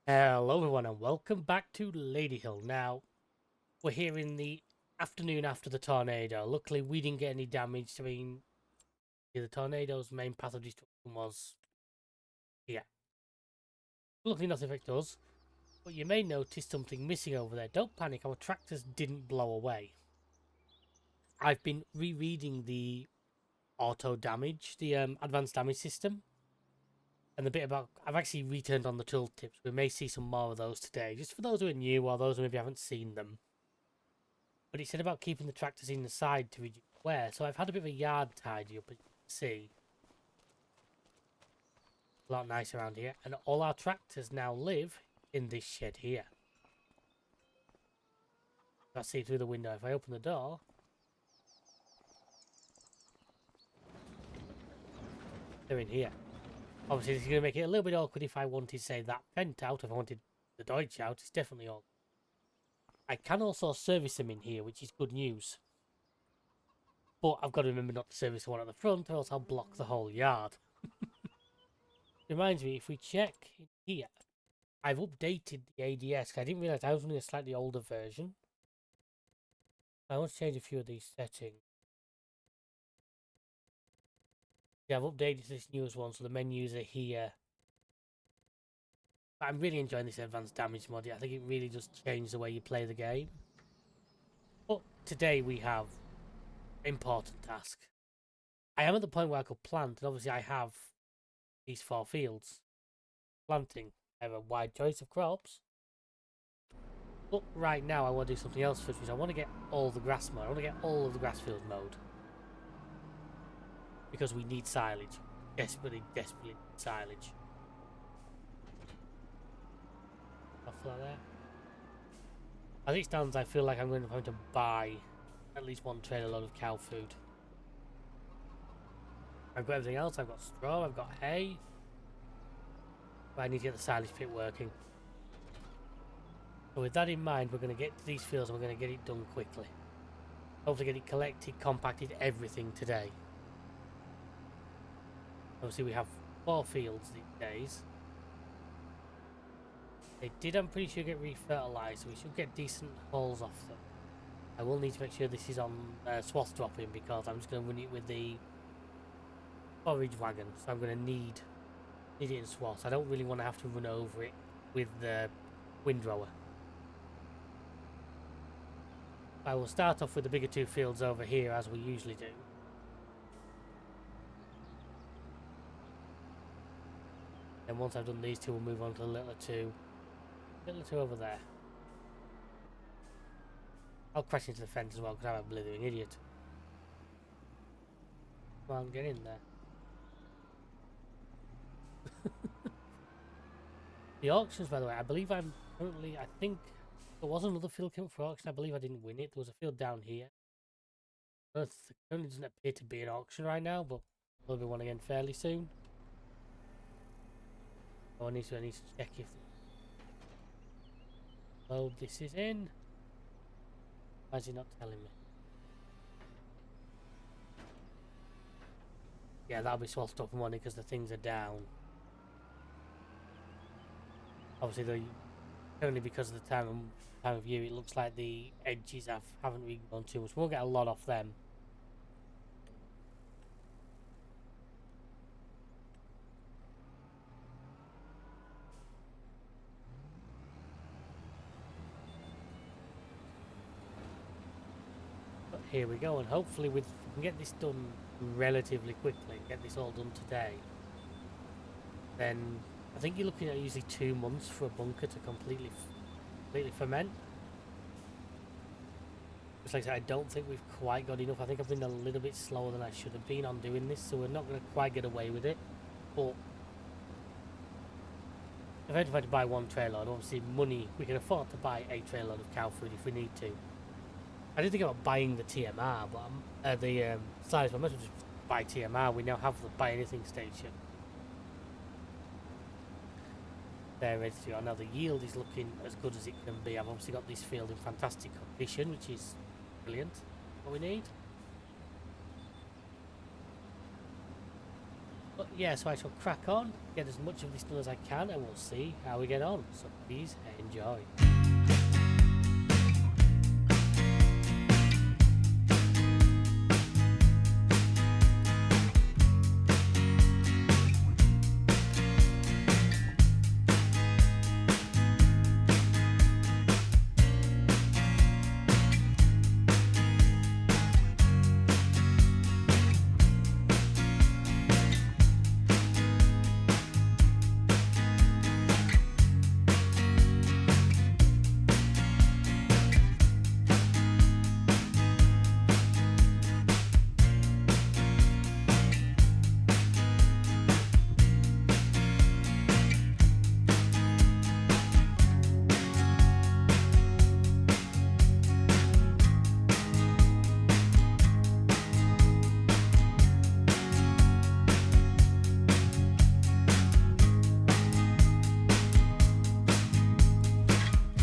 Hello everyone and welcome back to Ladyhill. Now, we're here in the afternoon after the tornado. Luckily we didn't get any damage. I mean, the tornado's main path of destruction was here. Luckily nothing affected us, but you may notice something missing over there. Don't panic, our tractors didn't blow away. I've been rereading the auto damage, the advanced damage system. And the bit about, I've actually returned on the tooltips. We may see some more of those today, just for those who are new or those who maybe haven't seen them. But it said about keeping the tractors in the side to reduce wear. So I've had a bit of a yard tidy up, as you can see. A lot nice around here. And all our tractors now live in this shed here. I see through the window. If I open the door, they're in here. Obviously, this is going to make it a little bit awkward if I wanted, say, that vent out. If I wanted the Deutsch out, it's definitely awkward. I can also service them in here, which is good news. But I've got to remember not to service the one at the front, or else I'll block the whole yard. Reminds me, if we check in here, I've updated the ADS. I didn't realise I was running a slightly older version. I want to change a few of these settings. Yeah, I've updated this newest one, so the menus are here. But I'm really enjoying this advanced damage mod. I think it really does change the way you play the game. But today we have important task. I am at the point where I could plant, and obviously I have these 4 fields. Planting. I have a wide choice of crops. But right now I want to do something else first, which I want to get all the grass mowed. I want to get all of the grass fields mowed. Because we need silage. Desperately need silage. Off like that. As it stands, I feel like I'm going to have to buy at least one trailer load of cow food. I've got everything else. I've got straw, I've got hay. But I need to get the silage pit working. So with that in mind, we're going to get to these fields and we're going to get it done quickly. Hopefully get it collected, compacted, everything today. Obviously we have 4 fields these days. They did, I'm pretty sure, get refertilised, so we should get decent hauls off them. I will need to make sure this is on swath dropping because I'm just going to run it with the forage wagon. So I'm going to need it in swaths. I don't really want to have to run over it with the windrower. I will start off with the bigger 2 fields over here as we usually do. And once I've done these 2, we'll move on to the littler 2. Littler 2 over there. I'll crash into the fence as well because I'm a blithering idiot. Come on, get in there. The auctions, by the way, I believe I'm currently, I think there was another field came up for auction. I believe I didn't win it. There was a field down here. It currently doesn't appear to be an auction right now, but there'll be one again fairly soon. Oh, I need to check if load this is in. Why is he not telling me? Yeah, that'll be swathed up money because the things are down. Obviously, only because of the time of year, it looks like the edges haven't really gone too much. We'll get a lot off them. But here we go, and hopefully we can get this done relatively quickly. Get this all done today. Then I think you're looking at usually 2 months for a bunker to completely ferment. Just like I said, I don't think we've quite got enough. I think I've been a little bit slower than I should have been on doing this, so we're not going to quite get away with it. But if I had to buy 1 trailer load, obviously money, we can afford to buy a trailer load of cow food if we need to. I didn't think about buying the TMR, but the size, but I might as well just buy TMR. We now have the buy anything station. They're ready to go. Now the yield is looking as good as it can be. I've obviously got this field in fantastic condition, which is brilliant. What we need. But yeah, so I shall crack on, get as much of this done as I can, and we'll see how we get on. So please enjoy.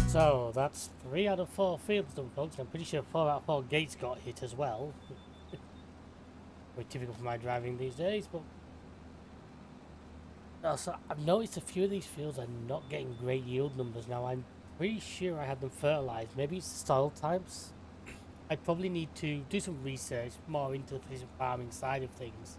So that's 3 out of 4 fields done, folks. I'm pretty sure 4 out of 4 gates got hit as well. Very typical for my driving these days, but also I've noticed a few of these fields are not getting great yield numbers now. I'm pretty sure I had them fertilized. Maybe it's the soil types. I probably need to do some research more into the precision farming side of things.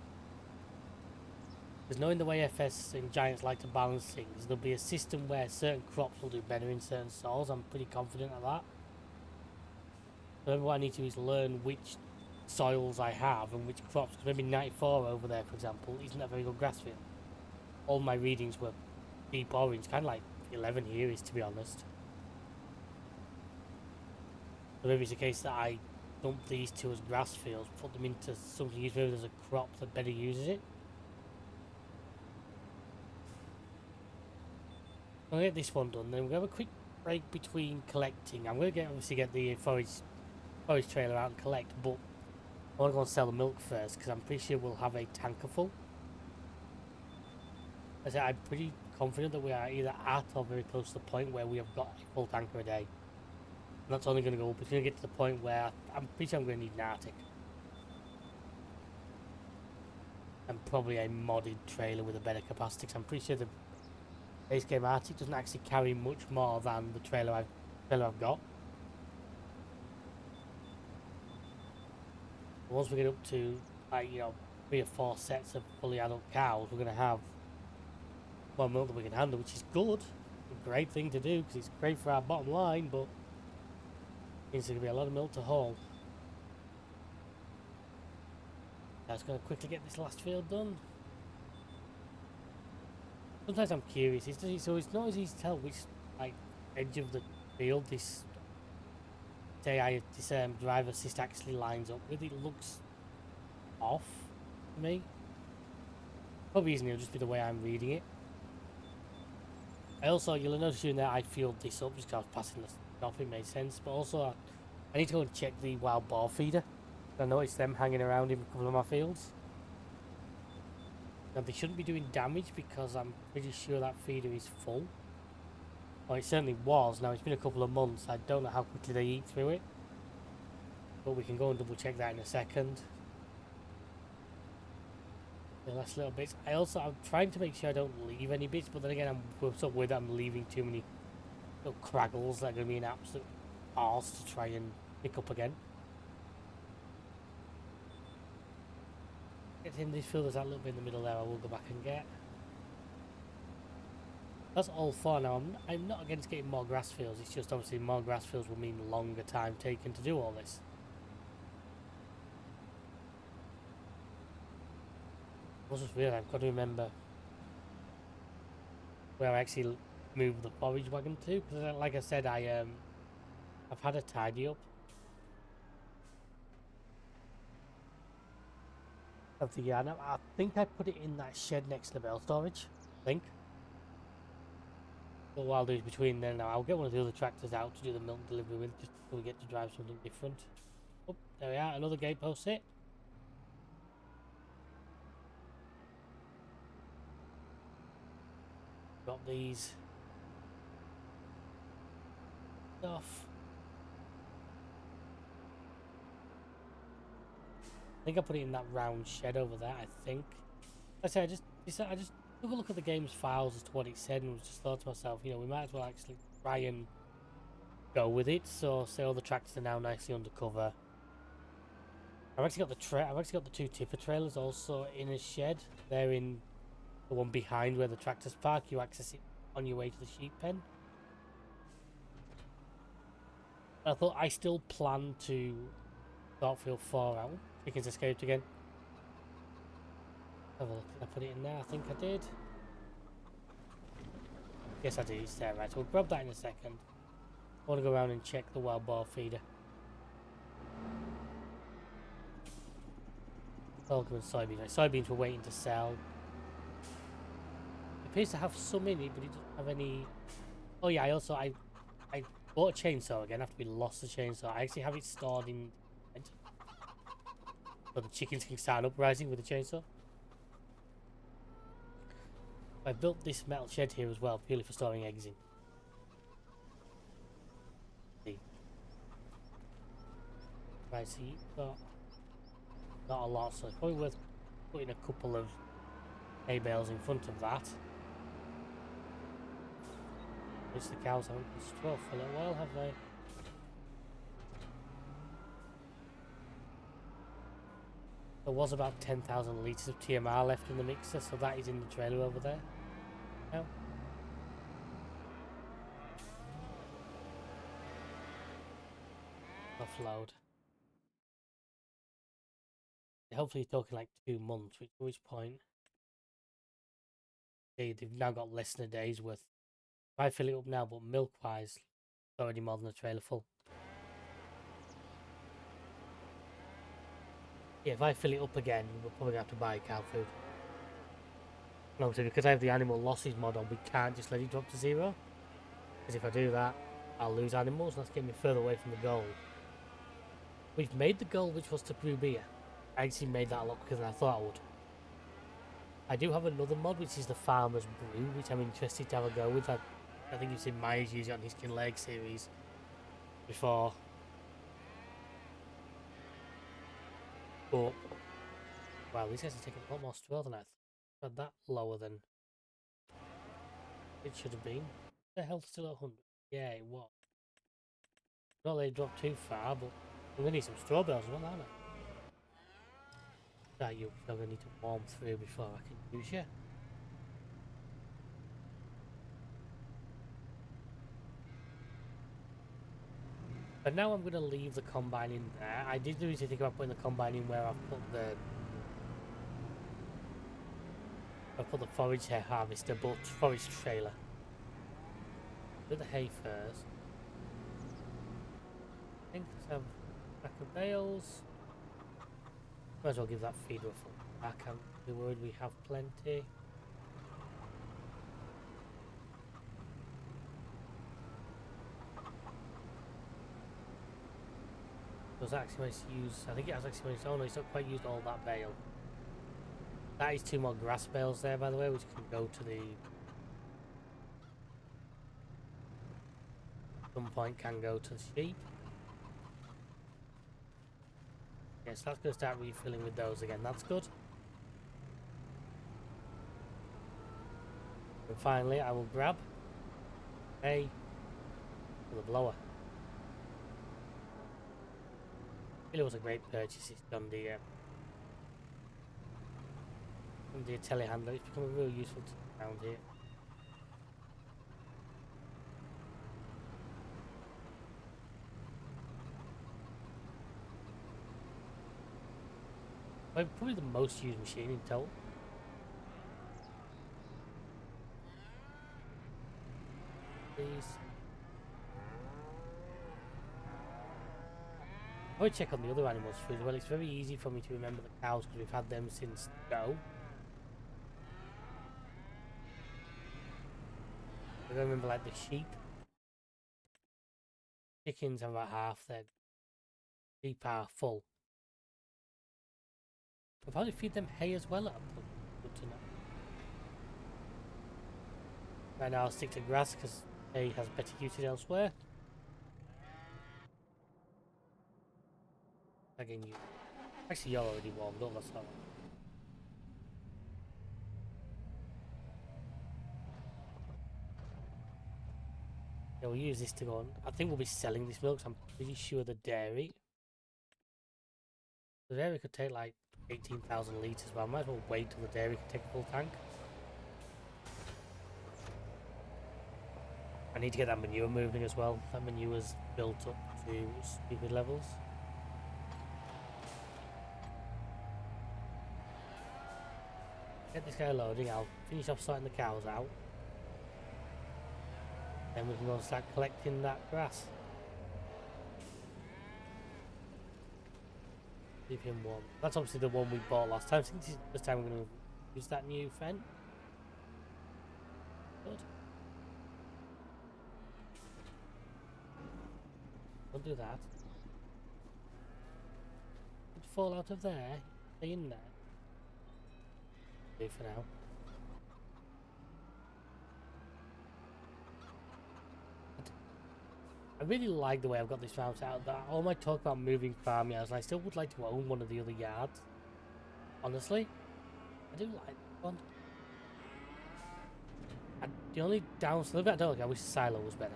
Because knowing the way FS and Giants like to balance things, there'll be a system where certain crops will do better in certain soils. I'm pretty confident of that. So what I need to do is learn which soils I have and which crops. Because maybe 94 over there, for example, isn't a very good grass field. All my readings were deep orange, kind of like 11 here is, to be honest. So maybe it's a case that I dump these two as grass fields, put them into something used, maybe there's a crop that better uses it. I'm going to get this one done, then we'll have a quick break between collecting. I'm going to obviously get the forage trailer out and collect, but I want to go and sell the milk first, because I'm pretty sure we'll have a tanker full. As I said, I'm pretty confident that we are either at or very close to the point where we have got a full tanker a day. And that's only going to go up. It's going to get to the point where I'm pretty sure I'm going to need an Arctic. And probably a modded trailer with a better capacity, because I'm pretty sure the base game Arctic doesn't actually carry much more than the trailer I've got. Once we get up to, like, 3 or 4 sets of fully adult cows, we're going to have more milk that we can handle, which is good. A great thing to do, because it's great for our bottom line, but means there's going to be a lot of milk to haul. I was going to quickly get this last field done. Sometimes I'm curious, so it's not as easy to tell which, like, edge of the field this drive assist actually lines up with. It looks off to me. Probably isn't, it'll just be the way I'm reading it. You'll notice during that I filled this up just because I was passing the stuff, it made sense. But also, I need to go and check the wild boar feeder. I noticed them hanging around in a couple of my fields. Now, they shouldn't be doing damage because I'm pretty sure that feeder is full. Well, it certainly was. Now, it's been a couple of months. I don't know how quickly they eat through it. But we can go and double check that in a second. The last little bits. I'm trying to make sure I don't leave any bits, but then again, I'm so worried that I'm leaving too many little craggles that are going to be an absolute arse to try and pick up again. Get in this field, there's that little bit in the middle there I will go back and get. That's all for now. I'm not against getting more grass fields, it's just obviously more grass fields will mean longer time taken to do all this. I just realised I've got to remember where I actually moved the forage wagon to, because like I said, I've had a tidy up of the yard. I think I put it in that shed next to the bale storage, I think. But while there's between then now, I'll get one of the other tractors out to do the milk delivery with, just so we get to drive something different. Oh, there we are, another gate post hit. Got these stuff. I think I put it in that round shed over there, I think. Like I say, I just took a look at the game's files as to what it said and was just thought to myself, you know, we might as well actually try and go with it. So, say all the tractors are now nicely undercover. I've actually got the two tipper trailers also in a shed. They're in the one behind where the tractors park. You access it on your way to the sheep pen. I thought I still plan to start field 4 out. Chickens escaped again. Have a look. Did I put it in there? I think I did. Yes, I did. It's there, right? So we'll grab that in a second. I want to go around and check the wild boar feeder. Welcome and soybeans. Right, soybeans we're waiting to sell. It appears to have some in it, but it doesn't have any. Oh yeah, I bought a chainsaw again after we lost the chainsaw. I actually have it stored in, so the chickens can start uprising with the chainsaw. I built this metal shed here as well, purely for storing eggs in. See. Right, so you've got not a lot, so it's probably worth putting a couple of hay bales in front of that. Which the cows haven't been straw for a little while, have they? There was about 10,000 litres of TMR left in the mixer, so that is in the trailer over there. Now. Offload. Hopefully you're talking like 2 months, at which point they've now got less than a day's worth. If I fill it up now, but milk-wise, it's already more than a trailer full. Yeah, if I fill it up again, we're probably going to have to buy cow food. And obviously, because I have the animal losses mod on, we can't just let it drop to 0. Because if I do that, I'll lose animals, and that's getting me further away from the goal. We've made the goal, which was to brew beer. I actually made that a lot quicker than I thought I would. I do have another mod, which is the Farmer's Brew, which I'm interested to have a go with. I think you've seen Myers use it on his Kinleg series before. But, wow, these guys are taking a lot more straw than I thought. Had that lower than it should have been. The health still at 100? Yeah, it was. Not let it drop too far, but I'm going to need some straw bales as well, aren't I? That you're going to need to warm through before I can use you. But now I'm going to leave the combine in there. I did really think about putting the combine in where I've put the forage harvester, but forage trailer. Do the hay first. I think let's have a pack of bales. Might as well give that feeder a full pack. I'm really worried we have plenty. Does that actually manage to use? I think it has actually managed. Oh no, it's not quite used all that bale. That is 2 more grass bales there, by the way, which can go to the. At some point, can go to the sheep. Yes, that's going to start refilling with those again. That's good. And finally, I will grab a for the blower. It was a great purchase. It's done the telehandler. It's become a real useful tool around here. Probably the most used machine in total. Please. I would check on the other animals too as well. It's very easy for me to remember the cows because we've had them since go. I don't remember like the sheep. Chickens have about half their sheep are full. I'll probably feed them hay as well at a point. Good to know. Right now I'll stick to grass because hay has better uses elsewhere. Again, you. Actually, you're already warmed up, that's alright. Yeah, we'll use this to go on. I think we'll be selling this milk, so I'm pretty sure the dairy. The dairy could take like 18,000 litres, but I might as well wait till the dairy can take a full tank. I need to get that manure moving as well. That manure's built up to stupid levels. Get this guy loading, I'll finish off sorting the cows out. Then we can go and start collecting that grass. Leave him one. That's obviously the one we bought last time. I think this is the first time we're going to use that new fen. Good. Don't do that. It'd fall out of there. Stay in there. Do for now. I really like the way I've got this route out. That all my talk about moving farmyards, I still would like to own one of the other yards. Honestly, I do like that one. The only downside, I don't like. I wish the silo was better.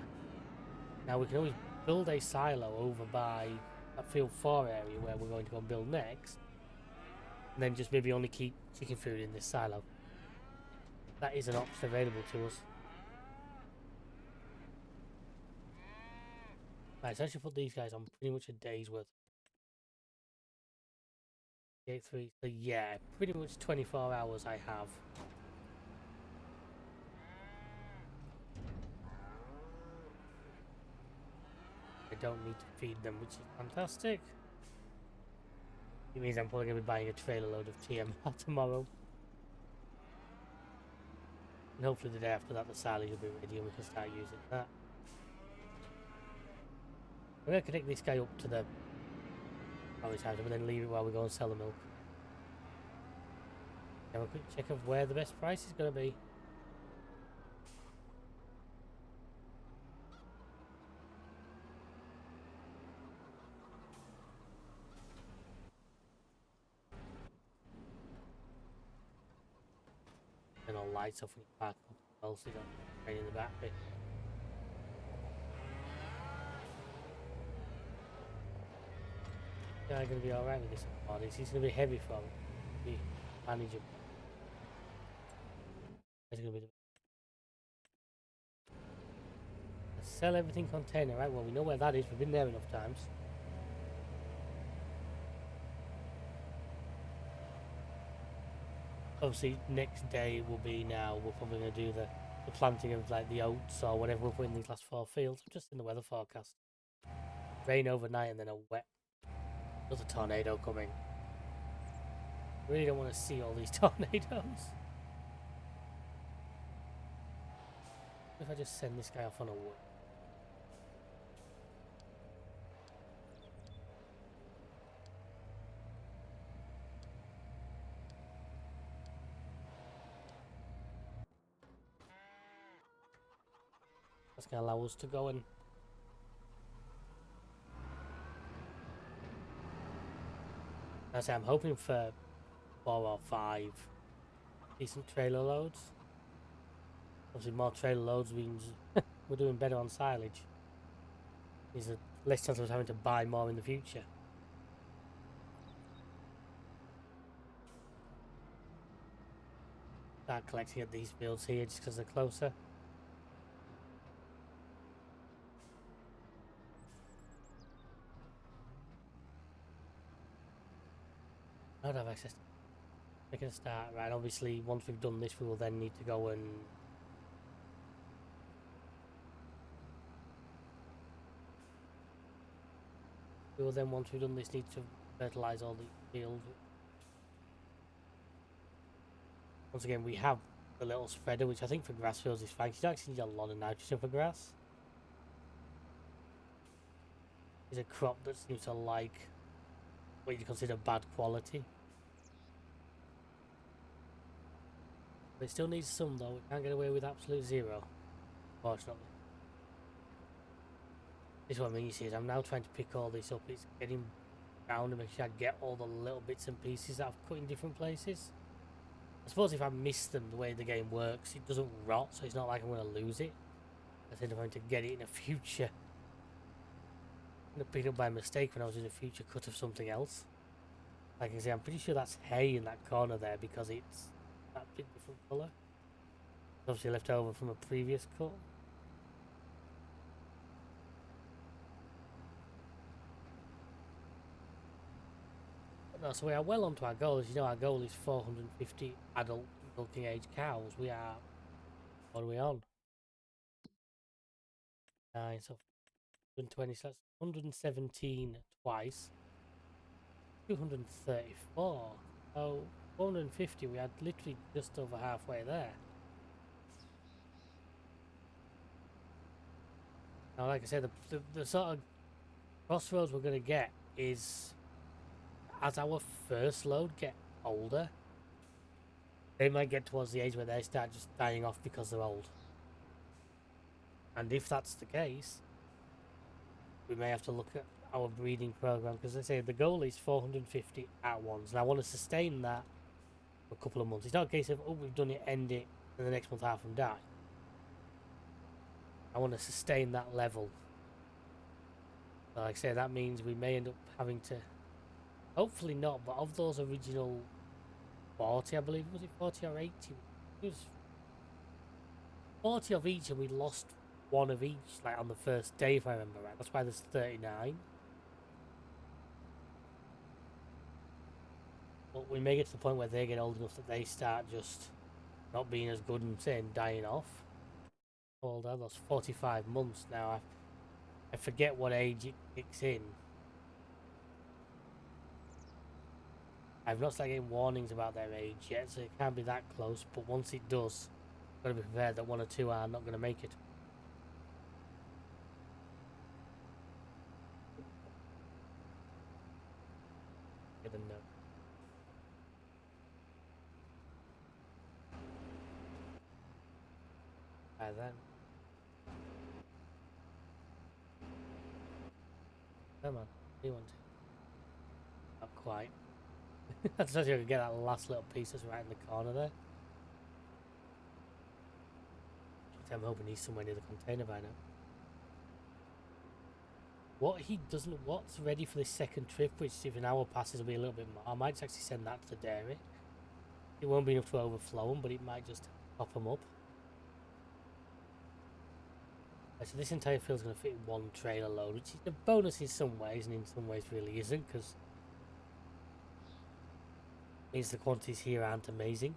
Now we can always build a silo over by that field 4 area where we're going to go and build next, and then just maybe only keep chicken food in this silo. That is an option available to us. Right, so I should put these guys on pretty much a day's worth. 8-3, so yeah, pretty much 24 hours I have. I don't need to feed them, which is fantastic. It means I'm probably going to be buying a trailer load of TMR tomorrow. And hopefully the day after that the silage will be ready and we can start using that. I'm going to connect this guy up to the power charger, but then leave it while we go and sell the milk. Have a quick check of where the best price is going to be. And all lights off when you park up, else you don't drain in the battery. I'm going to be alright with this one. He's going to be heavy for him. Be manageable. It's going to be Let's sell everything container, right? Well, we know where that is. We've been there enough times. Obviously, next day will be now. We're probably going to do the planting of like the oats or whatever we're putting in these last 4 fields. Just in the weather forecast. Rain overnight and then a wet. Another tornado coming. I really don't want to see all these tornadoes. If I just send this guy off on a wood. That's going to allow us to go and I say I'm hoping for 4 or 5 decent trailer loads. Obviously more trailer loads means we're doing better on silage. There's less chance of us having to buy more in the future. Start collecting at these fields here just because they're closer. I don't have access to make a start, right? Obviously, once we've done this, we will then need to go and once we've done this, need to fertilise all the fields. Once again, we have the little spreader, which I think for grass fields is fine. You don't actually need a lot of nitrogen for grass. It's a crop that seems to like what you consider bad quality. But it still needs some though. We can't get away with absolute zero, unfortunately. This is what I mean, you see, is I'm now trying to pick all this up. It's getting down to make sure I get all the little bits and pieces that I've cut in different places. I suppose if I miss them the way the game works, it doesn't rot, so it's not like I'm going to lose it. I ended up having to get it in a future. I picked it up by mistake when I was in a future cut of something else. Like I say, I'm pretty sure that's hay in that corner there because it's that bit different colour. Obviously left over from a previous cut. But no, so we are well onto our goal. As you know, our goal is 450 adult milking age cows. We are, what are we on? 9, so 120, so that's 117 twice. 234. So 450, we had literally just over halfway there. Now, like I said, the sort of crossroads we're going to get is as our first load get older, they might get towards the age where they start just dying off because they're old. And if that's the case, we may have to look at our breeding program, because I say the goal is 450 at once, and I want to sustain that for a couple of months. It's not a case of, oh, we've done it, end it, and the next month half and die. I want to sustain that level. So like I say, that means we may end up having to, hopefully not, but of those original 40, I believe, was it 40 or 80? It was 40 of each, and we lost one of each, like on the first day, if I remember right. That's why there's 39. But we may get to the point where they get old enough that they start just not being as good and saying dying off. Older, that's 45 months now. I forget what age it kicks in. I've not started getting warnings about their age yet, so it can't be that close. But once it does, I've got to be prepared that 1 or 2 are not going to make it. Get a note. By then. Come on, you want to? Not quite. I just thought you could get that last little piece that's right in the corner there. I'm hoping he's somewhere near the container by now. What he doesn't, what's ready for this second trip, which if an hour passes will be a little bit more. I might actually send that to the dairy. It won't be enough to overflow them, but it might just pop them up. So this entire field's going to fit in one trailer load, which is a bonus in some ways, and in some ways really isn't, because it means the quantities here aren't amazing.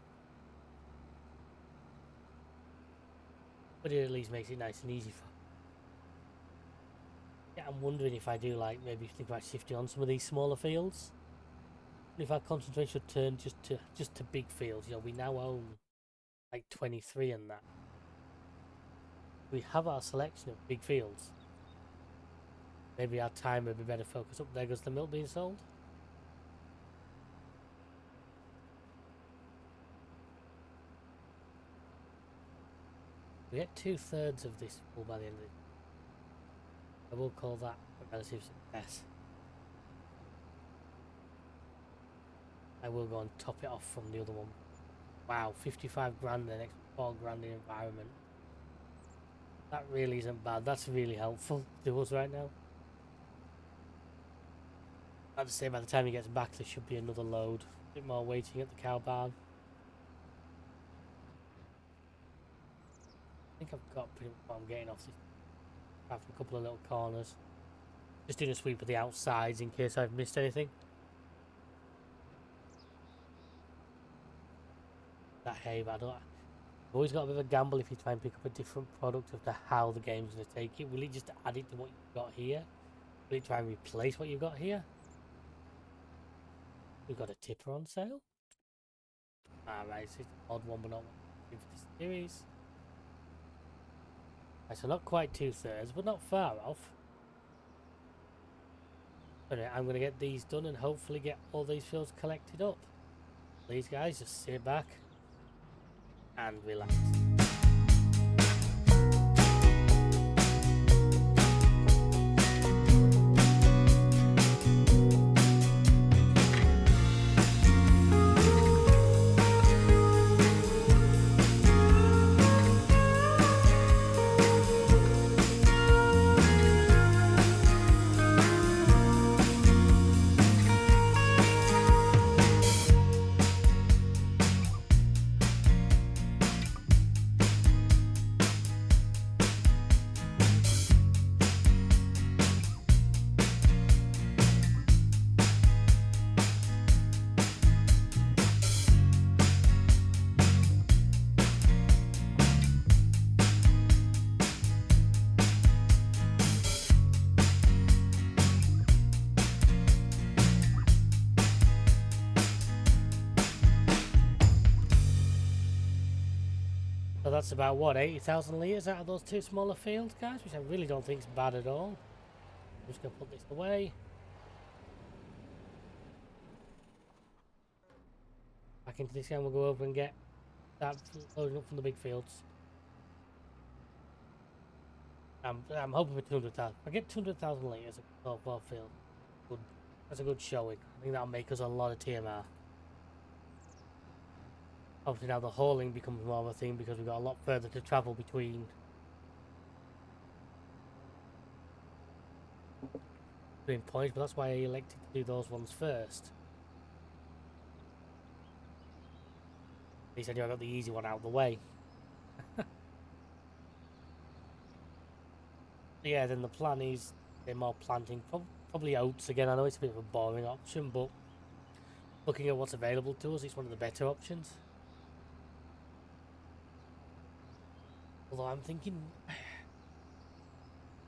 But it at least makes it nice and easy for. Yeah, I'm wondering if I do like maybe think about shifting on some of these smaller fields. And if our concentration should turn just to big fields. You know, we now own like 23 and that. We have our selection of big fields. Maybe our time would be better focused up there. Goes the milk being sold. We get 2/3 of this full by the end of it. I will call that a relative success. I will go and top it off from the other one. Wow, 55 grand, the next 4 grand in environment. That really isn't bad. That's really helpful to us right now. I'd say by the time he gets back, there should be another load. A bit more waiting at the cow barn. I think I've got pretty much what I'm getting off this. After a couple of little corners. Just doing a sweep of the outsides in case I've missed anything. That hay, but I don't. You've always got a bit of a gamble if you try and pick up a different product of how the game's going to take it. Will it just add it to what you've got here? Will it try and replace what you've got here? We've got a tipper on sale. Alright, so it's an odd one, but not one for this series. Right, so not quite 2/3, but not far off. Anyway, I'm going to get these done and hopefully get all these fields collected up. Please, guys, just sit back and relax. that's about what, 80,000 litres out of those two smaller fields, guys, which I really don't think is bad at all. I'm just going to put this away. Back into this game, we'll go over and get that loading up from the big fields. I'm hoping for 200,000. If I get 200,000 litres of well field, good. That's a good showing. I think that'll make us a lot of TMR. Obviously now the hauling becomes more of a thing because we've got a lot further to travel between points, but that's why I elected to do those ones first. At least I knew I got the easy one out of the way. Yeah, then the plan is they're more planting, probably oats again. I know it's a bit of a boring option, but looking at what's available to us, it's one of the better options. Although I'm thinking,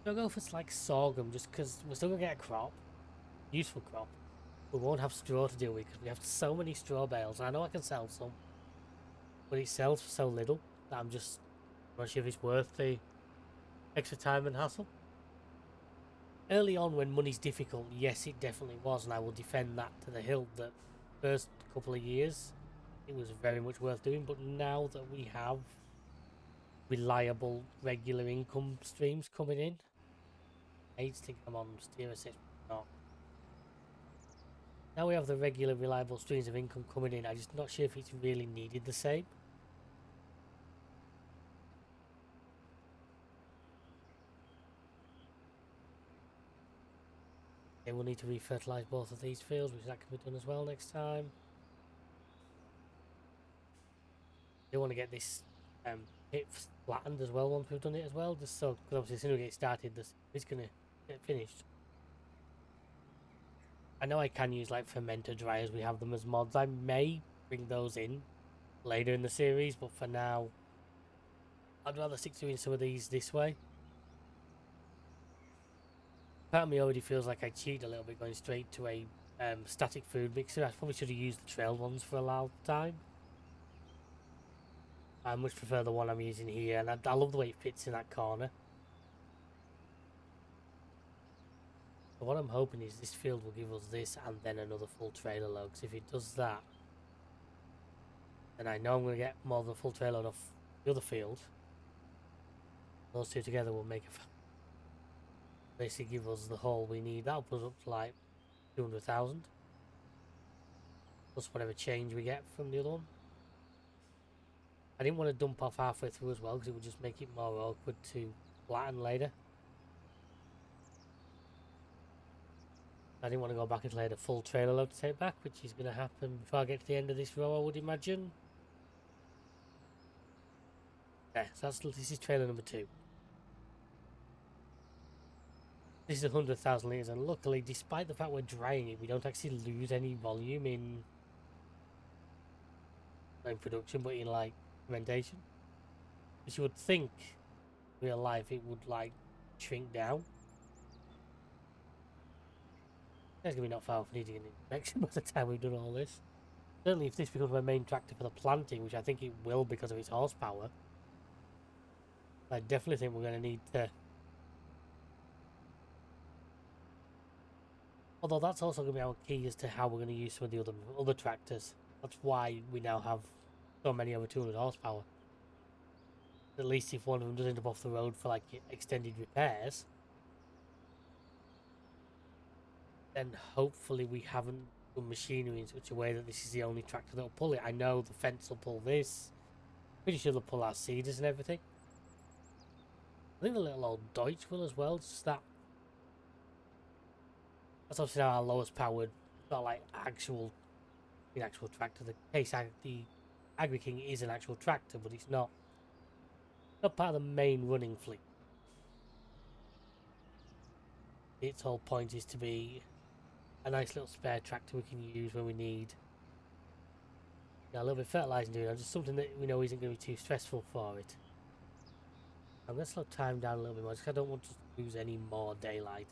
I'll go for like sorghum, just because we're still gonna get a crop, useful crop. We won't have straw to deal with because we have so many straw bales. I know I can sell some, but it sells for so little that I'm not sure if it's worth the extra time and hassle. Early on, when money's difficult, yes, it definitely was, and I will defend that to the hilt. That first couple of years, it was very much worth doing. But now that we have reliable, regular income streams coming in, I hate to think I'm on steer assist, not. Now we have the regular, reliable streams of income coming in. I'm just not sure if it's really needed the same. Okay, we'll need to refertilise both of these fields, which that can be done as well next time. I want to get this pit flattened as well once we've done it as well, just so, because obviously as soon as we get started, it's going to get finished. I know I can use like fermenter dryers, we have them as mods. I may bring those in later in the series, but for now, I'd rather stick to doing some of these this way. Part of me already feels like I cheated a little bit going straight to a static food mixer. I probably should have used the trail ones for a long time. I much prefer the one I'm using here, and I love the way it fits in that corner. But what I'm hoping is this field will give us this and then another full trailer load. Because if it does that, then I know I'm going to get more than a full trailer load off the other field. Those two together will make basically give us the haul we need. That'll put us up to like 200,000. Plus whatever change we get from the other one. I didn't want to dump off halfway through as well because it would just make it more awkward to flatten later. I didn't want to go back and lay a full trailer load to take back, which is going to happen before I get to the end of this row, I would imagine. Yeah, so this is trailer number 2. This is 100,000 litres, and luckily, despite the fact we're drying it, we don't actually lose any volume in production, but in like fermentation. Which you would think, in real life, it would like shrink down. There's going to be not far off needing an inspection by the time we've done all this. Certainly if this becomes my main tractor for the planting, which I think it will because of its horsepower, I definitely think we're going to need to... Although that's also going to be our key as to how we're going to use some of the other tractors. That's why we now have so many over 200 horsepower. At least if one of them does end up off the road for like extended repairs, then hopefully we haven't done machinery in such a way that this is the only tractor that'll pull it. I know the fence will pull this. Pretty sure they'll pull our seeders and everything. I think the little old Deutsch will as well. Just that's obviously now our lowest powered, not like actual tractor. The Agri King is an actual tractor, but it's not part of the main running fleet. Its whole point is to be a nice little spare tractor we can use when we need a little bit of fertilising doing, just something that we know isn't going to be too stressful for it. I'm going to slow time down a little bit more because I don't want to lose any more daylight.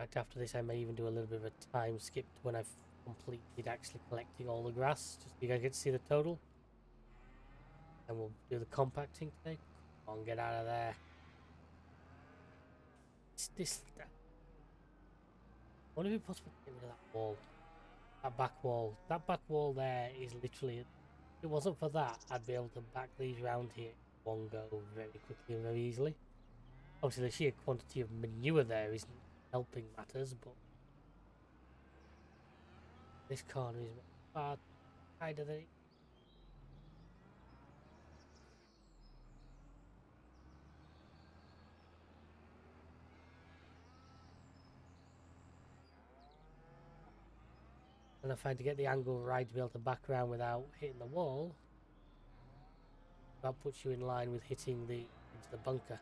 fact, after this, I may even do a little bit of a time skip to when I've completed actually collecting all the grass, just so you guys get to see the total. And we'll do the compacting today. Come on, get out of there. I wonder if it's possible to get rid of that wall. That back wall. That back wall there is literally... If it wasn't for that, I'd be able to back these round here in one go very quickly and very easily. Obviously, the sheer quantity of manure there isn't helping matters, but... This corner is far tighter than it. And I find to get the angle right to be able to back around without hitting the wall, that puts you in line with hitting into the bunker.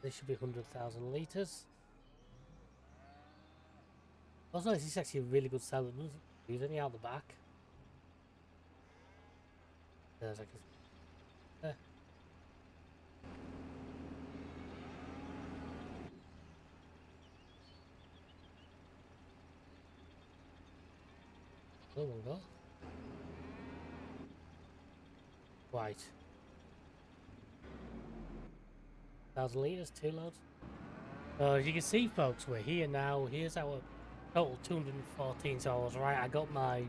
This should be 100,000 litres. Also, this is actually a really good cell that doesn't use any out the back. There's like a... Oh my god. Right. 1,000 litres, 2 loads. So as you can see, folks, we're here now. Here's our total 214. So I was right, I got my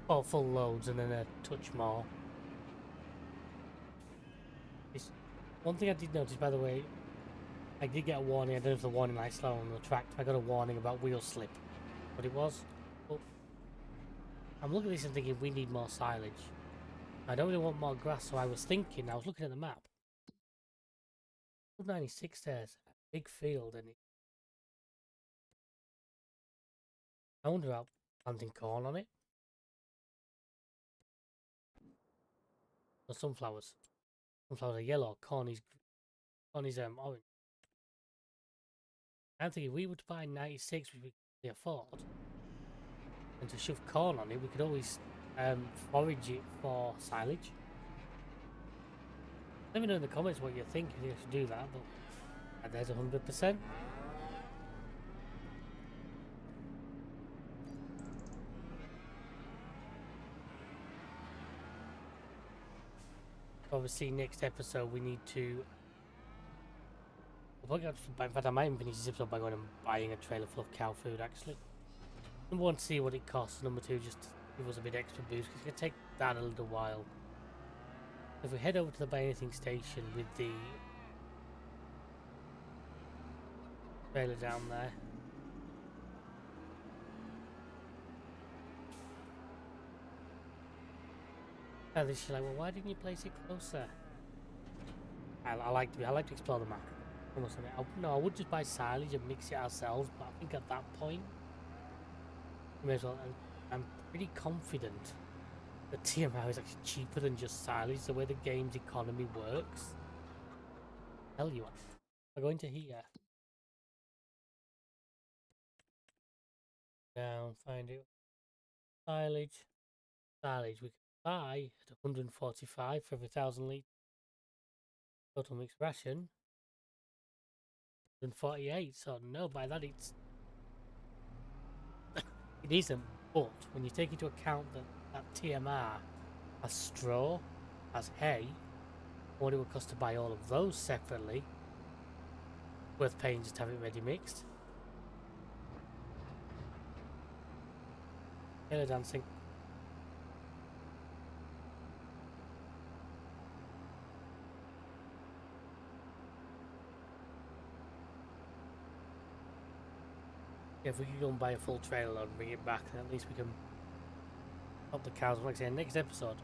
4 full loads and then a touch more. One thing I did notice, by the way, I did get a warning. I don't know if the warning light's slow on the track. I got a warning about wheel slip. What it was. But I'm looking at this and thinking we need more silage. I don't really want more grass, so I was looking at the map. 96 there's a big field in it. I wonder about planting corn on it. Or sunflowers. Sunflowers are yellow, corn is orange. I'm thinking if we were to buy 96, which we could afford, and to shove corn on it, we could always forage it for silage. Let me know in the comments what you think if you should do that, but there's 100%. Obviously, next episode we need to... In fact, I might even finish this episode by going and buying a trailer full of cow food, actually. Number one, to see what it costs. Number two, just to give us a bit extra boost, because it's going to take that a little while. If we head over to the Buy Anything station with the trailer down there. And she's like, well, why didn't you place it closer? I like to explore the map. No, I would just buy silage and mix it ourselves, but I think at that point, we may as well. I'm pretty confident that TMR is actually cheaper than just silage. The way the game's economy works. Tell you what, I go into here. Down, find it. Silage we can buy at 145 for every 1,000 litres. Total mixed ration 148. So no, by that it isn't. But when you take into account that TMR has straw, has hay, what it would cost to buy all of those separately, worth paying just to have it ready mixed. Taylor dancing. Yeah, if we could go and buy a full trailer and bring it back, then at least we can help the cows. Like I say, next episode.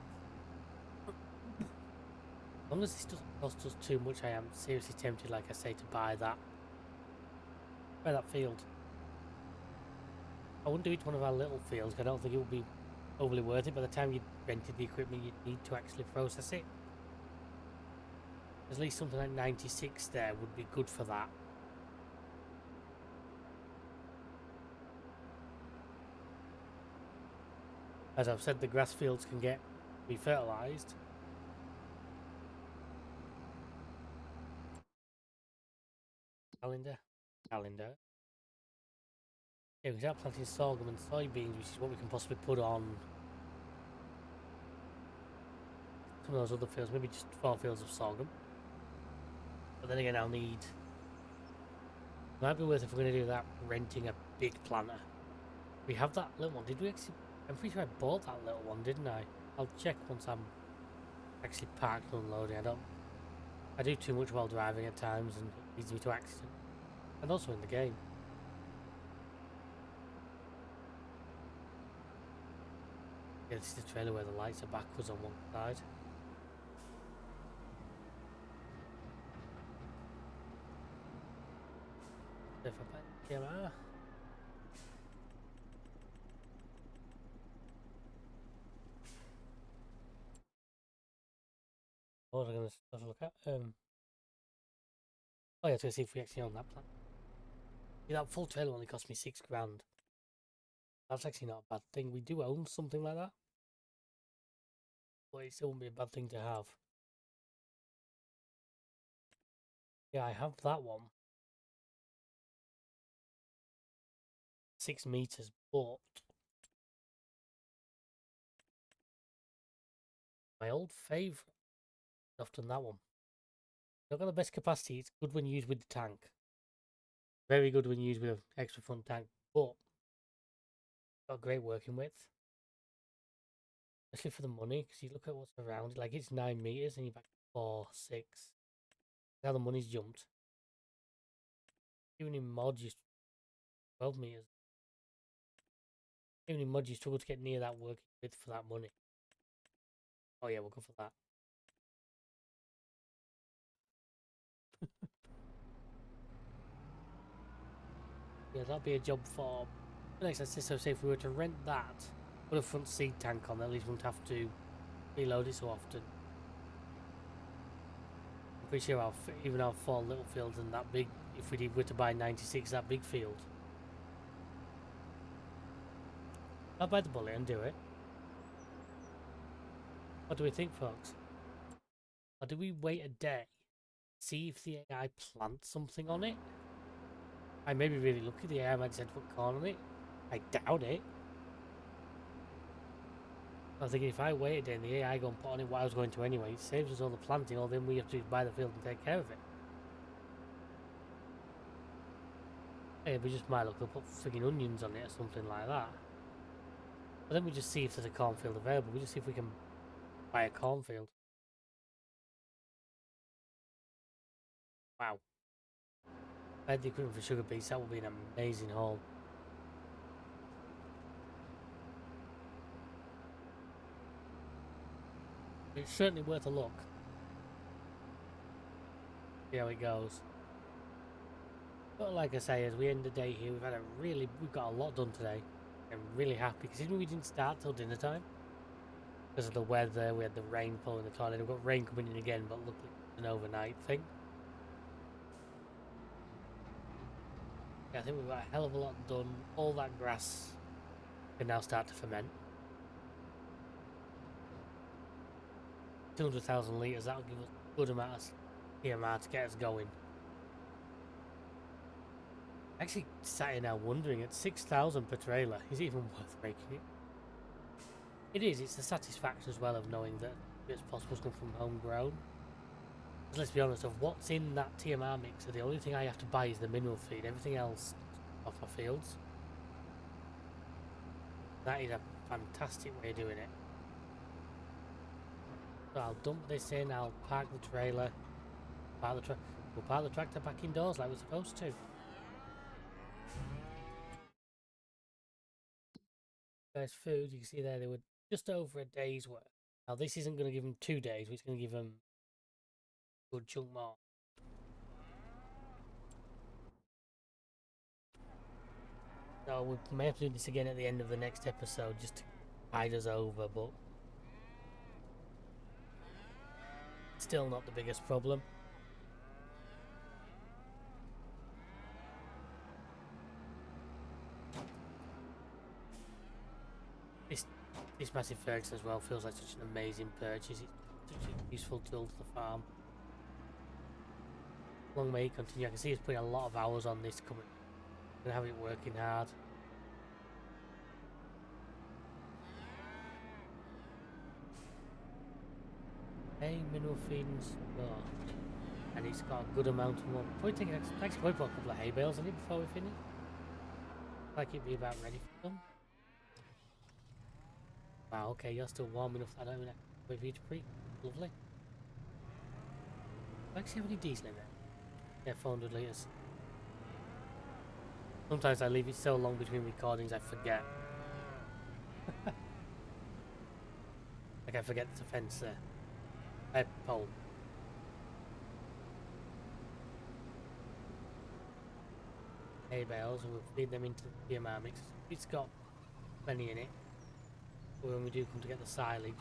As long as this doesn't cost us too much, I am seriously tempted, like I say, to buy that field. I wouldn't do it to one of our little fields, because I don't think it would be overly worth it. By the time you rented the equipment, you'd need to actually process it. At least something like 96 there would be good for that. As I've said, the grass fields can be fertilised. Calendar. Yeah, we start planting sorghum and soybeans, which is what we can possibly put on some of those other fields. Maybe just 4 fields of sorghum. But then again, I'll need. Might be worth if we're going to do that, renting a big planter. We have that little one. Did we actually? I'm pretty sure I bought that little one, didn't I? I'll check once I'm actually parked and unloading. I do too much while driving at times and it leads me to accident. And also in the game. Yeah, this is the trailer where the lights are backwards on one side. If I bet camera. What was I going to look at? Oh yeah, to see if we actually own that plan. Yeah, that full trailer only cost me £6,000. That's actually not a bad thing. We do own something like that. But it still wouldn't be a bad thing to have. Yeah, I have that one. 6 meters, but my old favourite is often that one. Not got the best capacity. It's good when used with the tank. Very good when used with an extra front tank, but got great working width. Especially for the money, because you look at what's around it. Like it's 9 meters and you're back 4, 6. Now the money's jumped. Even in mod, you 12 meters. Even in mod, you struggle to get near that working width for that money. Oh yeah, we'll go for that. Yeah, that'll be a job for the next. So say if we were to rent that, put a front seed tank on, at least we won't have to reload it so often. I'm pretty sure even our 4 little fields and that big, if we were to buy 96, that big field. I'll buy the bullet and do it. What do we think, folks? Or do we wait a day, see if the AI plants something on it? I may be really lucky, the AI might decide to put corn on it. I doubt it. I was thinking if I wait a day and the AI go and put on it what I was going to anyway, it saves us all the planting, all then we have to buy the field and take care of it. Hey, we just might look, they'll put frigging onions on it or something like that. But then we just see if there's a cornfield available. We just see if we can buy a cornfield. Wow. If I had the equipment for sugar beets, that would be an amazing haul. It's certainly worth a look. See how it goes. But like I say, as we end the day here, we've got a lot done today. I'm really happy because even we didn't start till dinner time because of the weather. We had the rain pulling the tornado. We've got rain coming in again, but luckily it's an overnight thing. Yeah, I think we've got a hell of a lot done. All that grass can now start to ferment. 200,000 litres, that'll give us a good amount of TMR to get us going. Actually sat here now wondering, at 6,000 per trailer, is it even worth making it? It is, it's the satisfaction as well of knowing that it's possible to come from homegrown. Because let's be honest, of what's in that TMR mixer, the only thing I have to buy is the mineral feed, everything else off my fields. That is a fantastic way of doing it. So I'll dump this in, I'll park the trailer, we'll park the tractor back indoors like we're supposed to. Guys, food, you can see there, they were just over a day's worth. Now this isn't going to give them 2 days, but it's going to give them a good chunk more. So we may have to do this again at the end of the next episode just to tide us over, but still not the biggest problem. This massive Ferguson as well feels like such an amazing purchase. It's such a useful tool to the farm. long may it continue. I can see he's putting a lot of hours on this coming. Gonna have it working hard. Hey, mineral feedings. Oh. And it's got a good amount of more. Probably take actually put a couple of hay bales in it before we finish. Like it'd be about ready for them. Wow, okay, you're still warm enough that I don't even have to wait for you to preheat. Lovely. Do I actually have any diesel in there? Yeah, 400 litres. Sometimes I leave it so long between recordings I forget. Like I forget there's a fence there. A pole. Hay bales, and we'll feed them into the PMR mix. It's got plenty in it. But when we do come to get the silage,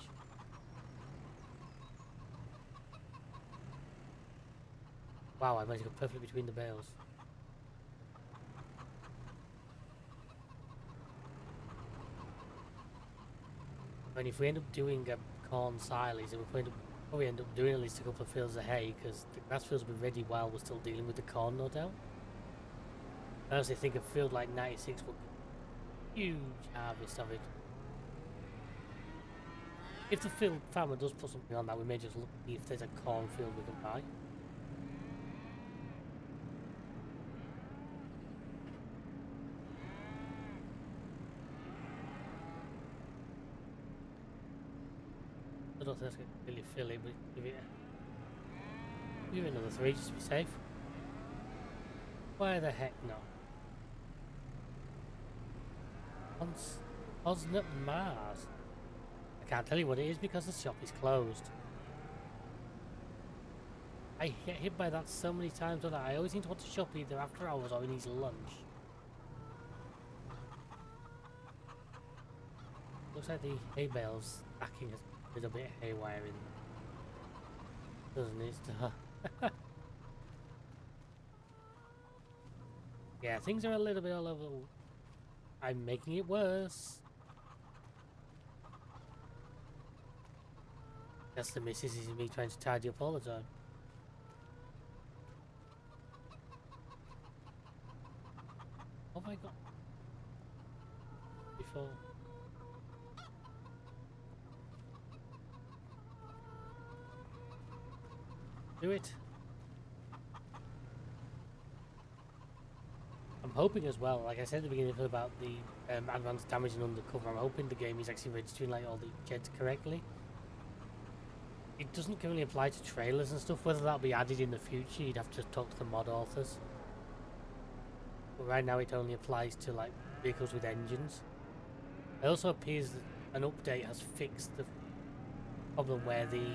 wow, I managed to go perfectly between the bales. And if we end up doing a corn silage, then we'll probably end up doing at least a couple of fields of hay, because the grass fields will be ready while we're still dealing with the corn, no doubt. I honestly think a field like 96 would be a huge harvest of it. If the field farmer does put something on that, we may just look to see if there's a cornfield we can buy. I don't think that's going to really fill it, but give it another 3 just to be safe. Why the heck not? Osnut Mars. I can't tell you what it is because the shop is closed. I get hit by that so many times that I always seem to want to shop either after hours or in his lunch. Looks like the hay bales stacking has a little bit haywire in there. Doesn't it? Yeah, things are a little bit all over. I'm making it worse. That's the missus, is me trying to tidy up all the time. What have I got before? Do it. I'm hoping as well, like I said at the beginning about the advanced damage and undercover, I'm hoping the game is actually registering like all the jets correctly. It doesn't currently apply to trailers and stuff. Whether that'll be added in the future, you'd have to talk to the mod authors. But right now it only applies to like vehicles with engines. It also appears that an update has fixed the problem where the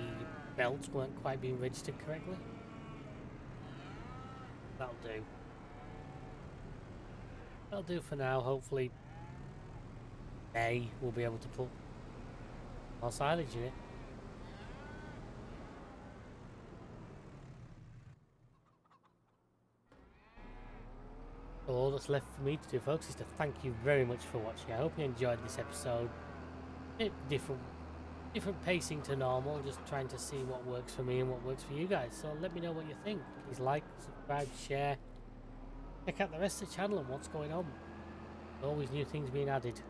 belts weren't quite being registered correctly. That'll do. That'll do for now. Hopefully May we'll be able to put more silage in it. So all that's left for me to do, folks, is to thank you very much for watching. I hope you enjoyed this episode. Different pacing to normal, just trying to see what works for me and what works for you guys. So let me know what you think. Please like, subscribe, share. Check out the rest of the channel and what's going on. Always new things being added.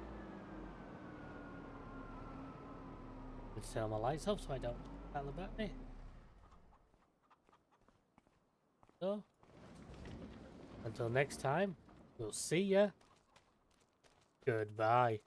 Let's turn all my lights off so I don't battle the battery. So, until next time, we'll see ya. Goodbye.